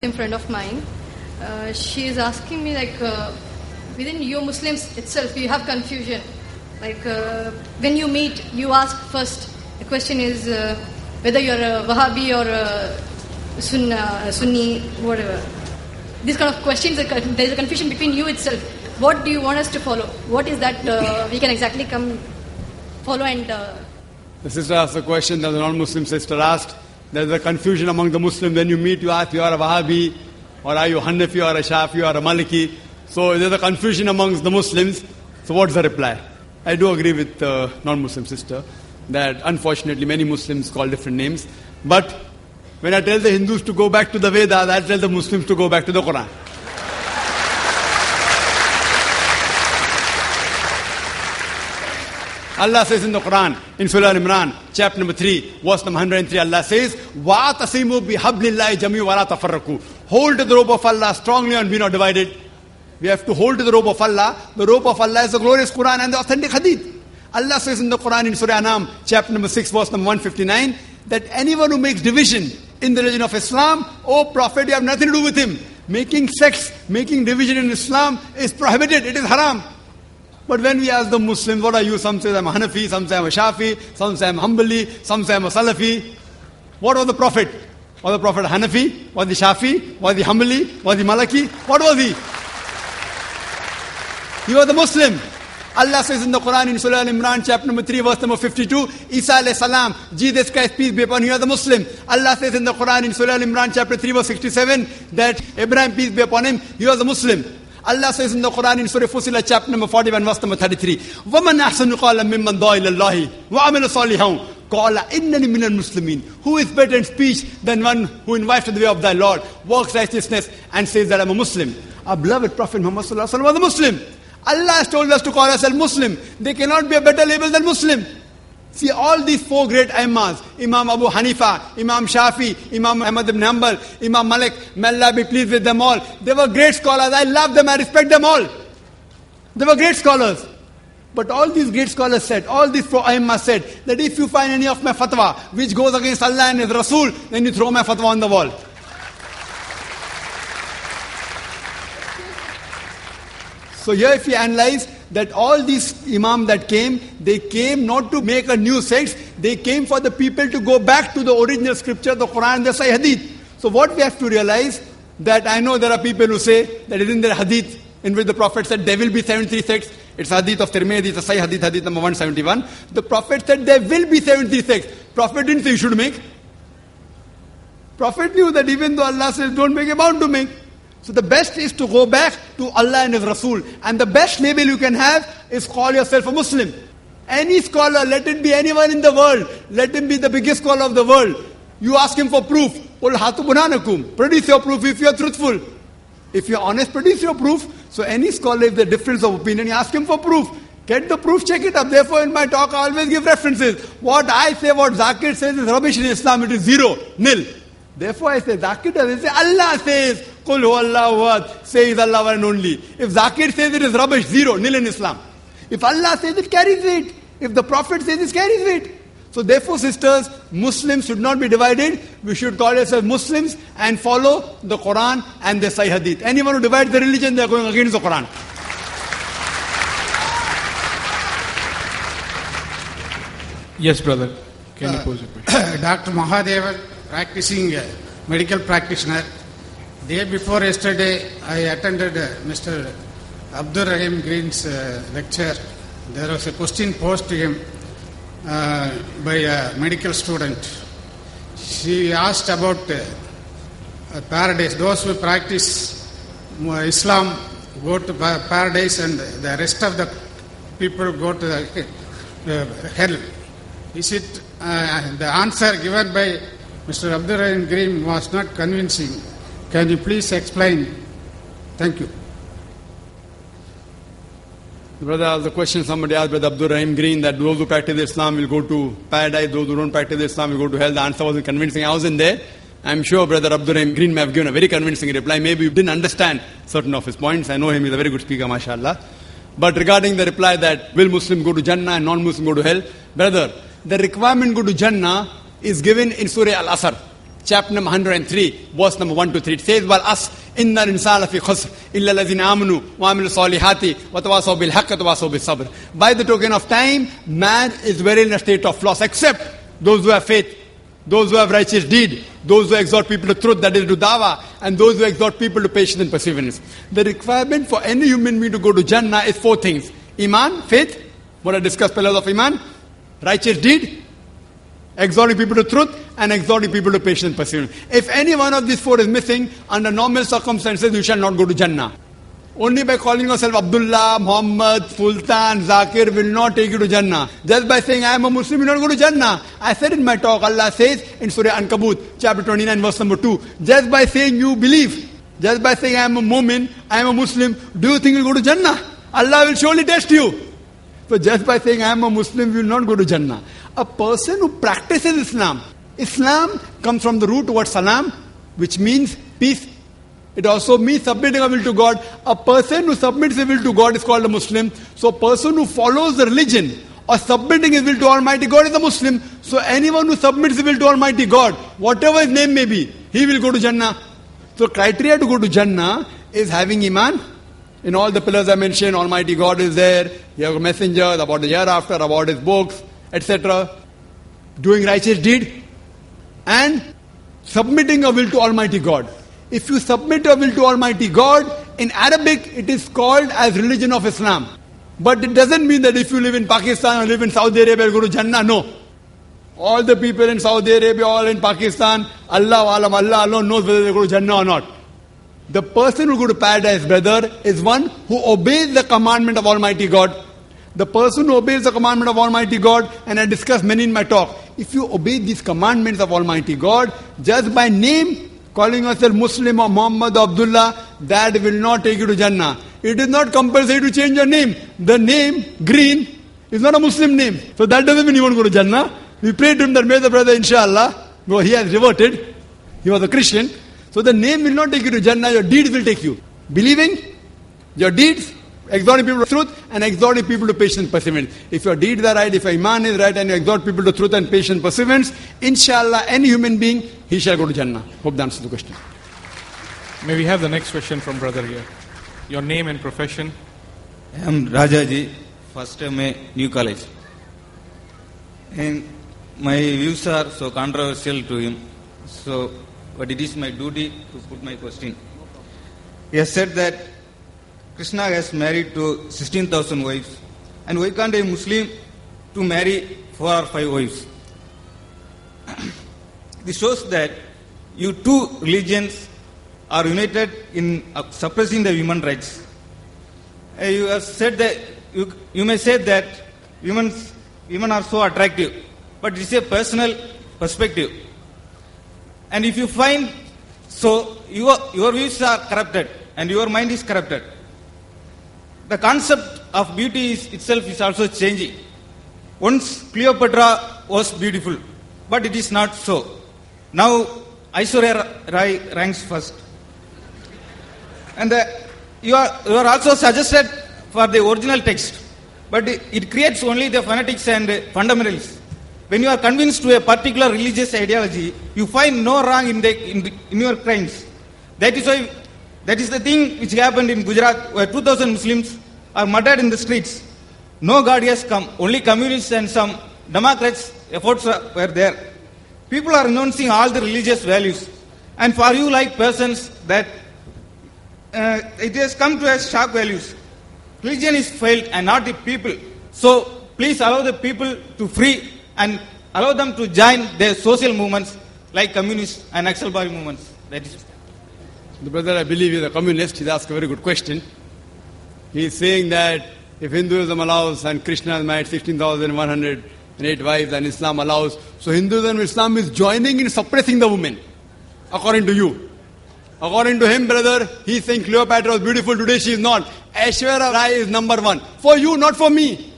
A friend of mine, she is asking me within you Muslims itself you have confusion. When you meet, you ask first. The question is whether you are a Wahhabi or a Sunni, whatever. These kind of questions, there is a confusion between you itself. What do you want us to follow? What is that we can exactly come follow and... The sister asked a question that the non-Muslim sister asked. There is a confusion among the Muslims. When you meet, you ask, you are a Wahhabi, or are you Hanafi, or a Shafi, or a Maliki. So there is a confusion amongst the Muslims. So what's the reply? I do agree with the non-Muslim sister that unfortunately many Muslims call different names. But when I tell the Hindus to go back to the Vedas, I tell the Muslims to go back to the Quran. Allah says in the Quran, in Surah Al-Imran, chapter number 3, verse number 103, Allah says, وَاعْتَصِمُوا بِحَبْلِ اللَّهِ جَمِيعًا وَلَا تَفَرَّقُوا. Hold to the rope of Allah strongly and be not divided. We have to hold to the rope of Allah. The rope of Allah is the glorious Quran and the authentic Hadith. Allah says in the Quran, in Surah Anam, chapter number 6, verse number 159, that anyone who makes division in the religion of Islam, O Prophet, you have nothing to do with him. Making sects, making division in Islam is prohibited. It is haram. But when we ask the Muslims, what are you? Some say I'm a Hanafi, some say I'm a Shafi, some say I'm Hanbali, some say I'm a Salafi. What was the Prophet? Was the Prophet Hanafi? Was he Shafi? Was he Hanbali? Was he Malaki? What was he? He was a Muslim. Allah says in the Quran, in Surah Al-Imran, chapter number 3, verse number 52, Isa alayhi salam, Jesus Christ, peace be upon him, he was a Muslim. Allah says in the Quran, in Surah Al-Imran, chapter 3, verse 67, that Abraham, peace be upon him, he was a Muslim. Allah says in the Quran, in Surah Fussilat, chapter number 41, verse number 33, وَمَنْ أَحْسَنُ قَالًا مِمَّنْ دَعَا إِلَى اللَّهِ وَعَمِلَ صَالِحًا قَالَ إِنَّنِي مِنَ الْمُسْلِمِينَ. Who is better in speech than one who invites to the way of thy Lord, works righteousness, and says that I'm a Muslim? Our beloved Prophet Muhammad sallallahu alaihi wasallam was a Muslim. Allah has told us to call ourselves Muslim. There cannot be a better label than Muslim. See, all these four great Imams, Imam Abu Hanifa, Imam Shafi, Imam Ahmad ibn Hanbal, Imam Malik, may Allah be pleased with them all. They were great scholars. I love them. I respect them all. They were great scholars. But all these great scholars said, all these four Imams said, that if you find any of my fatwa which goes against Allah and His Rasul, then you throw my fatwa on the wall. So here if you analyze that all these imams that came, they came not to make a new sect, they came for the people to go back to the original scripture, the Quran, the Sahih Hadith. So what we have to realize, that I know there are people who say that it is in the Hadith in which the Prophet said there will be 73 sects. It's Hadith of Tirmidhi, it's a Sahih Hadith, Hadith number 171. The Prophet said there will be 73 sects. Prophet didn't say you should make. Prophet knew that even though Allah says don't make, you're bound to make. So the best is to go back to Allah and His Rasul. And the best label you can have is call yourself a Muslim. Any scholar, let it be anyone in the world, let him be the biggest scholar of the world. You ask him for proof. Qul hatu burhanakum. Produce your proof if you are truthful. If you are honest, produce your proof. So any scholar, if there's difference of opinion, you ask him for proof. Get the proof, check it up. Therefore in my talk I always give references. What I say, what Zakir says is rubbish in Islam. It is zero, nil. Therefore I say, Zakir doesn't say, Allah says, Qul huwallahu ahad, says Allah one and only. If Zakir says it is rubbish, zero, nil in Islam. If Allah says it, carries weight. If the Prophet says it, carries weight. So therefore sisters, Muslims should not be divided. We should call ourselves Muslims and follow the Quran and the Sahih Hadith. Anyone who divides the religion, they are going against the Quran. Yes, brother. Can you pose a question? Dr. Mahadevan, practicing medical practitioner. Day before yesterday, I attended Mr. Abdur Rahim Green's lecture. There was a question posed to him by a medical student. She asked about paradise. Those who practice Islam go to paradise and the rest of the people go to the hell. Is it the answer given by Mr. Abdur Rahim Green was not convincing? Can you please explain? Thank you. Brother, the question somebody asked Brother Abdur Rahim Green that those who practice Islam will go to paradise, those who don't practice Islam will go to hell. The answer wasn't convincing. I wasn't there. I'm sure Brother Abdur Rahim Green may have given a very convincing reply. Maybe you didn't understand certain of his points. I know him, he's a very good speaker, mashallah. But regarding the reply that will Muslim go to Jannah and non-Muslim go to hell, brother, the requirement go to Jannah is given in Surah Al-Asr. chapter number 103, verse number 1 to 3. It says, "Wal as inna insana fi khusr illa allazina amanu wa amilu salihati wa tawasaw bil haqqi wa tawasaw bis sabr." By the token of time, man is very in a state of loss, except those who have faith, those who have righteous deed, those who exhort people to truth, that is to dawah, and those who exhort people to patience and perseverance. The requirement for any human being to go to Jannah is 4 things: Iman, faith, what I discussed, pillars of Iman; righteous deed; exhorting people to truth; and exhorting people to patience and perseverance. If any one of these 4 is missing, under normal circumstances, you shall not go to Jannah. Only by calling yourself Abdullah, Muhammad, Sultan, Zakir will not take you to Jannah. Just by saying I am a Muslim, you will not go to Jannah. I said in my talk, Allah says in Surah Ankabut, chapter 29, verse number 2, just by saying you believe, just by saying I am a Mu'min, I am a Muslim, do you think you will go to Jannah? Allah will surely test you. So just by saying I am a Muslim, you will not go to Jannah. A person who practices Islam, Islam comes from the root word salam, which means peace. It also means submitting a will to God. A person who submits his will to God is called a Muslim. So a person who follows the religion or submitting his will to Almighty God is a Muslim. So anyone who submits his will to Almighty God, whatever his name may be, he will go to Jannah. So criteria to go to Jannah is having Iman. In all the pillars I mentioned, Almighty God is there. You have a messenger, about the hereafter, about his books, etc. Doing righteous deed and submitting a will to Almighty God. If you submit your will to Almighty God, in Arabic it is called as religion of Islam. But it doesn't mean that if you live in Pakistan or live in Saudi Arabia, you go to Jannah. No. All the people in Saudi Arabia, all in Pakistan, Allah alone knows whether they go to Jannah or not. The person who go to paradise, brother, is one who obeys the commandment of Almighty God. The person who obeys the commandment of Almighty God, and I discussed many in my talk, if you obey these commandments of Almighty God, just by name, calling yourself Muslim or Muhammad or Abdullah, that will not take you to Jannah. It is not compulsory to change your name. The name, Green, is not a Muslim name. So that doesn't mean you won't go to Jannah. We prayed to him that may the brother, inshallah, go, he has reverted. He was a Christian. So the name will not take you to Jannah, your deeds will take you. Believing, your deeds, exhorting people to truth, and exhorting people to patience and perseverance. If your deeds are right, if your Iman is right, and you exhort people to truth and patience and perseverance, inshallah, any human being, he shall go to Jannah. Hope that answers the question. May we have the next question from brother here? Your name and profession? I am Rajaji, first MA, New College. And my views are so controversial to him. So, but it is my duty to put my question. He has said that Krishna has married to 16,000 wives. And why can't a Muslim to marry 4 or 5 wives? This shows that you 2 religions are united in suppressing the human rights. You have said that you may say that women are so attractive, but it's a personal perspective. And if you find so, your views are corrupted and your mind is corrupted. The concept of beauty itself is also changing. Once Cleopatra was beautiful, but it is not so. Now Aishwarya Rai ranks first. And you are also suggested for the original text, but it creates only the fanatics and fundamentalists. When you are convinced to a particular religious ideology, you find no wrong in your crimes. That is the thing which happened in Gujarat, where 2,000 Muslims are murdered in the streets. No God has come, only communists and some Democrats' efforts were there. People are renouncing all the religious values. And for you like persons that it has come to as shock values. Religion is failed and not the people. So please allow the people to free and allow them to join their social movements like communist and Naxal Bari movements. That is. The brother, I believe, is a communist. He's asked a very good question. He's saying that if Hinduism allows and Krishna has married 16,108 wives and Islam allows, so Hinduism and Islam is joining in suppressing the women, according to you. According to him, brother, he's saying Cleopatra was beautiful, today she is not. Aishwarya Rai is number 1. For you, not for me.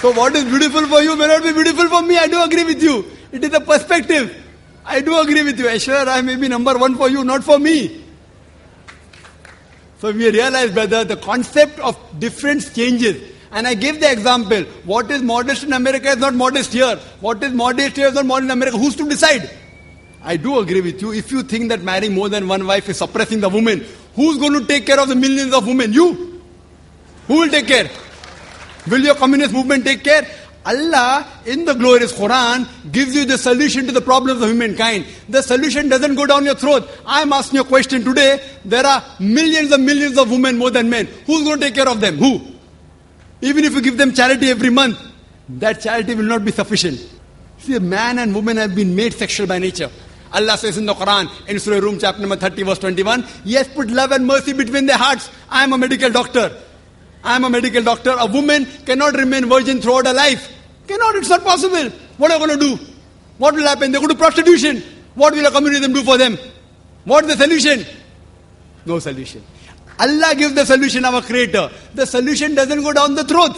So what is beautiful for you may not be beautiful for me. I do agree with you. It is a perspective. I do agree with you. Aishwarya Rai may be number 1 for you, not for me. So we realize, brother, the concept of difference changes. And I gave the example. What is modest in America is not modest here. What is modest here is not modest in America. Who's to decide? I do agree with you. If you think that marrying more than one wife is suppressing the woman, who's going to take care of the millions of women? You? Who will take care? Will your communist movement take care? Allah, in the glorious Quran, gives you the solution to the problems of humankind. The solution doesn't go down your throat. I'm asking you a question today. There are millions and millions of women more than men. Who's going to take care of them? Who? Even if you give them charity every month, that charity will not be sufficient. See, man and woman have been made sexual by nature. Allah says in the Quran, in Surah Rum, chapter number 30, verse 21, Yes, put love and mercy between their hearts. I am a medical doctor. I am a medical doctor. A woman cannot remain virgin throughout her life. Cannot, it's not possible. What are you going to do? What will happen? They go to prostitution. What will a communism do for them? What is the solution? No solution. Allah gives the solution, our creator. The solution doesn't go down the throat.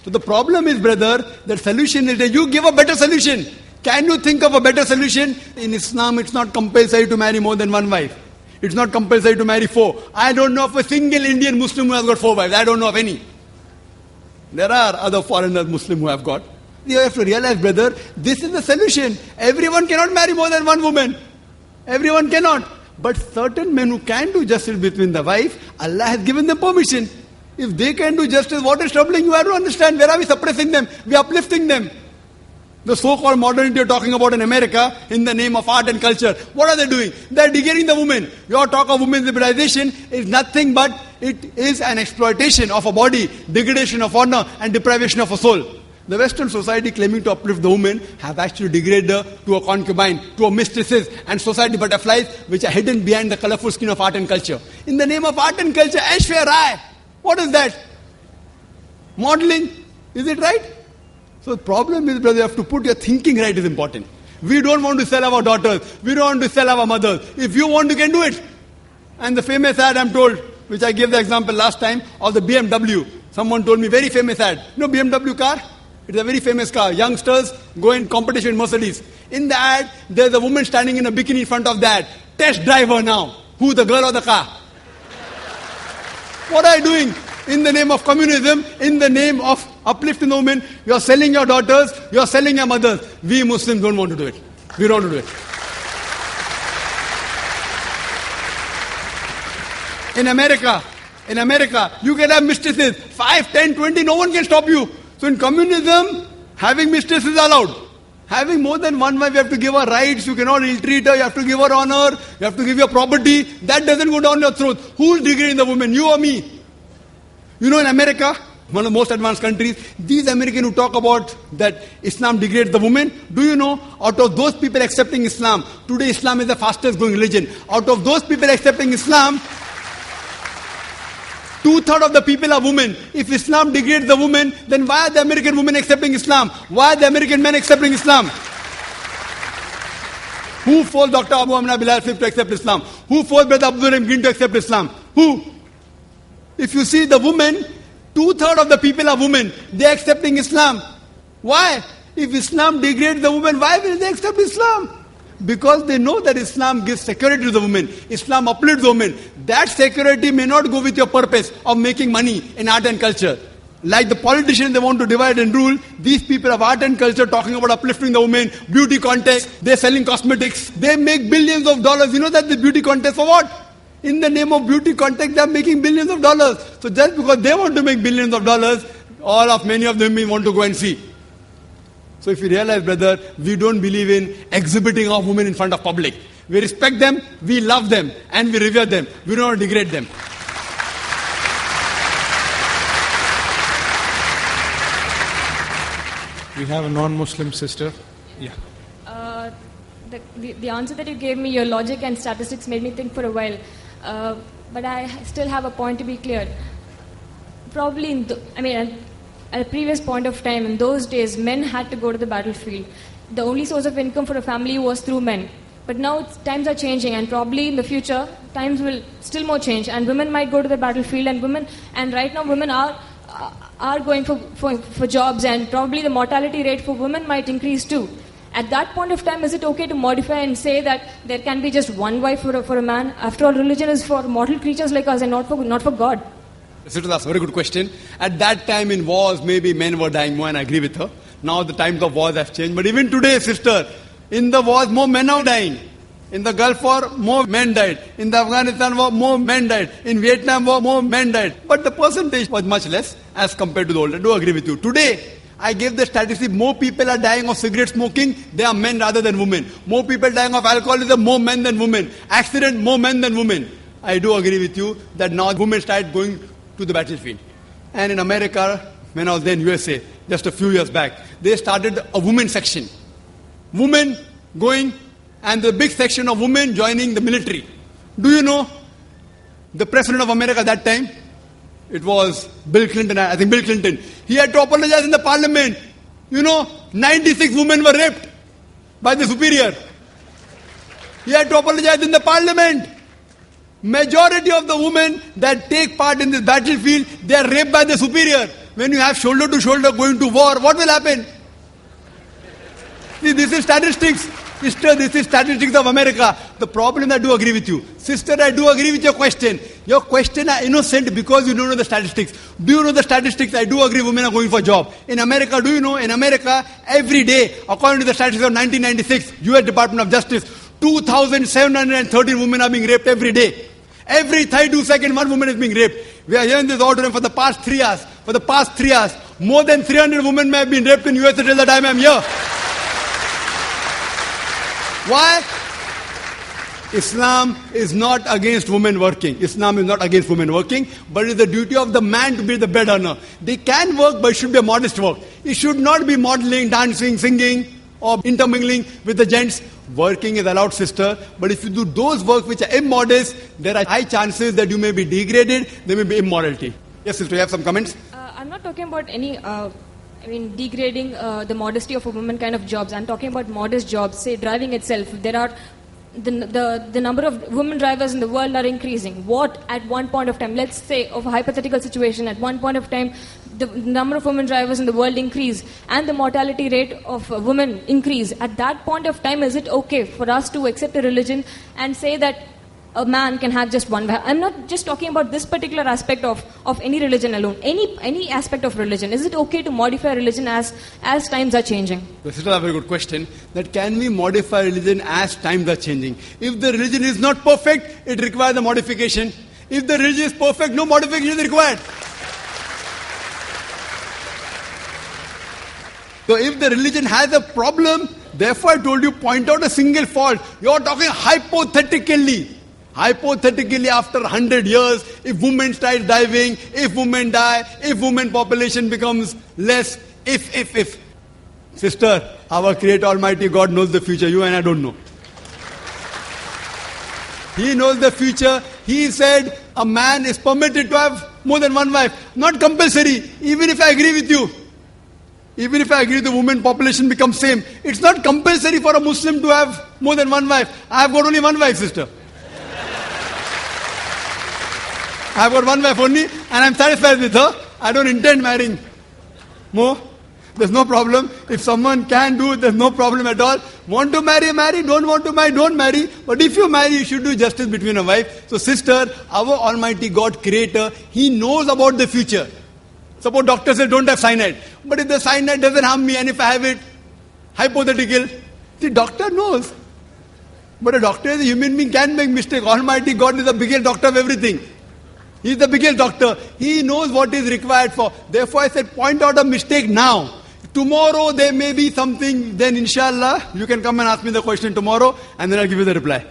So the problem is, brother, the solution is that you give a better solution. Can you think of a better solution? In Islam, it's not compulsory to marry more than one wife. It's not compulsory to marry 4. I don't know of a single Indian Muslim who has got 4 wives. I don't know of any. There are other foreigners Muslim who have got. You have to realize, brother, this is the solution. Everyone cannot marry more than one woman. Everyone cannot. But certain men who can do justice between the wife, Allah has given them permission. If they can do justice, what is troubling you? I don't understand. Where are we suppressing them? We are uplifting them. The so-called modernity you're talking about in America, in the name of art and culture, what are they doing? They're degrading the woman. Your talk of women's liberalization is nothing but it is an exploitation of a body, degradation of honor and deprivation of a soul. The Western society claiming to uplift the woman have actually degraded her to a concubine, to a mistresses and society butterflies which are hidden behind the colorful skin of art and culture. In the name of art and culture, Aishwarya Rai. What is that? Modeling. Is it right? So the problem is, brother, you have to put your thinking right is important. We don't want to sell our daughters. We don't want to sell our mothers. If you want, you can do it. And the famous ad, I'm told, which I gave the example last time, of the BMW. Someone told me, very famous ad. You know BMW car? It's a very famous car. Youngsters go in competition with Mercedes. In the ad, there's a woman standing in a bikini in front of that. Test drive her now. Who, the girl or the car? What are you doing? In the name of communism, in the name of uplifting the women, you are selling your daughters, you are selling your mothers. We Muslims don't want to do it. We don't want to do it. In America, you can have mistresses, 5, 10, 20, no one can stop you. So in communism, having mistresses is allowed. Having more than one wife, you have to give her rights, you cannot ill-treat her, you have to give her honor, you have to give her property. That doesn't go down your throat. Who is degrading the woman, you or me? You know, in America, one of the most advanced countries, these Americans who talk about that Islam degrades the woman, do you know, out of those people accepting Islam, today Islam is the fastest growing religion. Out of those people accepting Islam, 2/3 of the people are women. If Islam degrades the woman, then why are the American women accepting Islam? Why are the American men accepting Islam? Who forced Dr. Abu Amna Bilal to accept Islam? Who forced Brother Abdul Rahim Green to accept Islam? Who? If you see the women, 2/3 of the people are women. They are accepting Islam. Why? If Islam degrades the woman, why will they accept Islam? Because they know that Islam gives security to the woman. Islam uplifts the woman. That security may not go with your purpose of making money in art and culture. Like the politicians, they want to divide and rule. These people of art and culture talking about uplifting the woman, beauty contest, they're selling cosmetics. They make billions of dollars. You know that the beauty contest for what? In the name of beauty contest, they are making billions of dollars. So just because they want to make billions of dollars, many of them want to go and see. So if you realize, brother, we don't believe in exhibiting our women in front of public. We respect them, we love them, and we revere them. We don't want to degrade them. We have a non-Muslim sister. Yeah. The answer that you gave me, your logic and statistics made me think for a while. But I still have a point to be clear. Probably, at a previous point of time, in those days, men had to go to the battlefield. The only source of income for a family was through men. But now times are changing, and probably in the future, times will still more change, and women might go to the battlefield, and right now women are going for jobs, and probably the mortality rate for women might increase too. At that point of time, is it okay to modify and say that there can be just one wife for a man? After all, religion is for mortal creatures like us and not for God. Sister asked a very good question. At that time in wars, maybe men were dying more, and I agree with her. Now the times of wars have changed. But even today, sister, in the wars, more men are dying. In the Gulf War, more men died. In the Afghanistan War, more men died. In Vietnam War, more men died. But the percentage was much less as compared to the old. I do agree with you. Today, I gave the statistic, more people are dying of cigarette smoking, they are men rather than women. More people dying of alcoholism, more men than women. Accident, more men than women. I do agree with you that now women started going to the battlefield. And in America, when I was there in USA, just a few years back, they started a women section. Women going, and the big section of women joining the military. Do you know the President of America at that time? It was Bill Clinton, I think Bill Clinton. He had to apologize in the parliament. 96 women were raped by the superior. He had to apologize in the parliament. Majority of the women that take part in this battlefield, they are raped by the superior. When you have shoulder to shoulder going to war, what will happen? See, this is statistics. Sister, this is statistics of America. The problem, I do agree with you. Sister, I do agree with your question. Your question are innocent because you don't know the statistics. Do you know the statistics? I do agree women are going for job. In America, do you know, in America, every day, according to the statistics of 1996, US Department of Justice, 2,713 women are being raped every day. Every 32 seconds, one woman is being raped. We are here in this auditorium for the past 3 hours. For the past 3 hours, more than 300 women may have been raped in US till the time I am here. Why? Islam is not against women working. Islam is not against women working, but it is the duty of the man to be the bread earner. They can work, but it should be a modest work. It should not be modeling, dancing, singing, or intermingling with the gents. Working is allowed, sister, but if you do those work which are immodest, there are high chances that you may be degraded, there may be immorality. Yes, sister, you have some comments? I'm not talking about any degrading the modesty of a woman kind of jobs. I'm talking about modest jobs, say driving itself. There are the number of women drivers in the world are increasing. What at one point of time, let's say of a hypothetical situation, at one point of time the number of women drivers in the world increase and the mortality rate of women increase. At that point of time, is it okay for us to accept a religion and say that a man can have just one wife? I'm not just talking about this particular aspect of any religion alone. Any aspect of religion. Is it okay to modify religion as times are changing? This is a very good question. That can we modify religion as times are changing? If the religion is not perfect, it requires a modification. If the religion is perfect, no modification is required. So if the religion has a problem, therefore I told you, point out a single fault. You are talking hypothetically. Hypothetically, after 100 years, if women start diving, if women die, if women population becomes less, if. Sister, our Creator Almighty God knows the future. You and I don't know. He knows the future. He said a man is permitted to have more than one wife. Not compulsory. Even if I agree with you. Even if I agree the women population becomes same. It's not compulsory for a Muslim to have more than one wife. I have got only one wife, sister. I have got one wife only and I am satisfied with her. I don't intend marrying more. There's no problem. If someone can do it, there's no problem at all. Want to marry, marry. Don't want to marry, don't marry. But if you marry, you should do justice between a wife. So sister, our Almighty God Creator, He knows about the future. Suppose doctor says don't have cyanide. But if the cyanide doesn't harm me and if I have it, hypothetical, the doctor knows. But a doctor is a human being, can make mistake. Almighty God is the biggest doctor of everything. He is the biggest doctor. He knows what is required for. Therefore I said point out a mistake now. Tomorrow there may be something, then inshallah you can come and ask me the question tomorrow and then I'll give you the reply.